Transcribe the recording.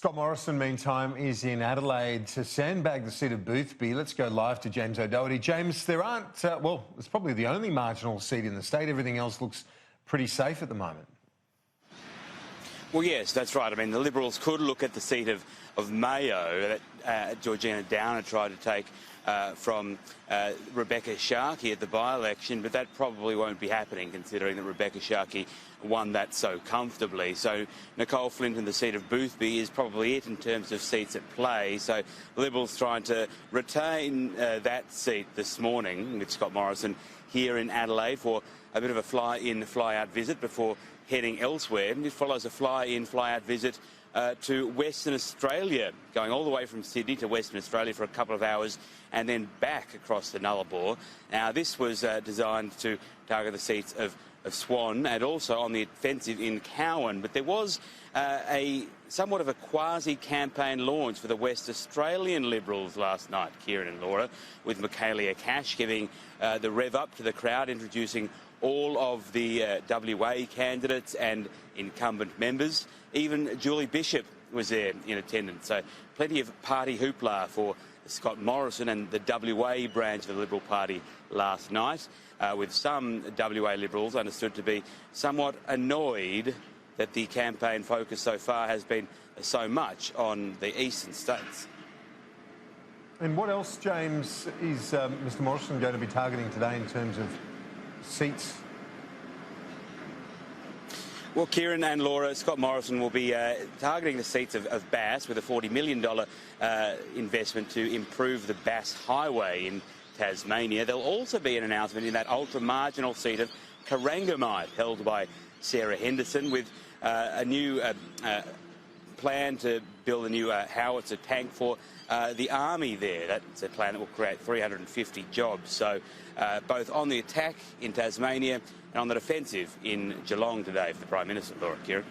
Scott Morrison, meantime, is in Adelaide to sandbag the seat of Boothby. Let's go live to James O'Doherty. James, there aren't, well, it's probably the only marginal seat in the state. Everything else looks pretty safe at the moment. Well, yes, that's right. I mean, the Liberals could look at the seat of Mayo that Georgina Downer tried to take from Rebecca Sharkey at the by-election, but that probably won't be happening considering that Rebecca Sharkey won that so comfortably. So Nicolle Flint in the seat of Boothby is probably it in terms of seats at play. So Liberals trying to retain that seat this morning with Scott Morrison here in Adelaide for a bit of a fly-in, fly-out visit before heading elsewhere. This follows a fly-in, fly-out visit to Western Australia, going all the way from Sydney to Western Australia for a couple of hours and then back across the Nullarbor. Now, this was designed to target the seats of Swan and also on the offensive in Cowan, but there was somewhat of a quasi-campaign launch for the West Australian Liberals last night, Kieran and Laura, with Michaelia Cash giving the rev up to the crowd, introducing all of the WA candidates and incumbent members. Even Julie Bishop was there in attendance. So plenty of party hoopla for Scott Morrison and the WA branch of the Liberal Party last night, with some WA Liberals understood to be somewhat annoyed that the campaign focus so far has been so much on the eastern states. And what else, James, is Mr Morrison going to be targeting today in terms of seats? Well, Kieran and Laura, Scott Morrison will be targeting the seats of Bass with a $40 million investment to improve the Bass Highway in Tasmania. There'll also be an announcement in that ultra-marginal seat of Corangamite, held by Sarah Henderson, with a new plan to build a new howitzer tank for the Army there. That's a plan that will create 350 jobs. So both on the attack in Tasmania and on the defensive in Geelong today for the Prime Minister, Laura. Kieran.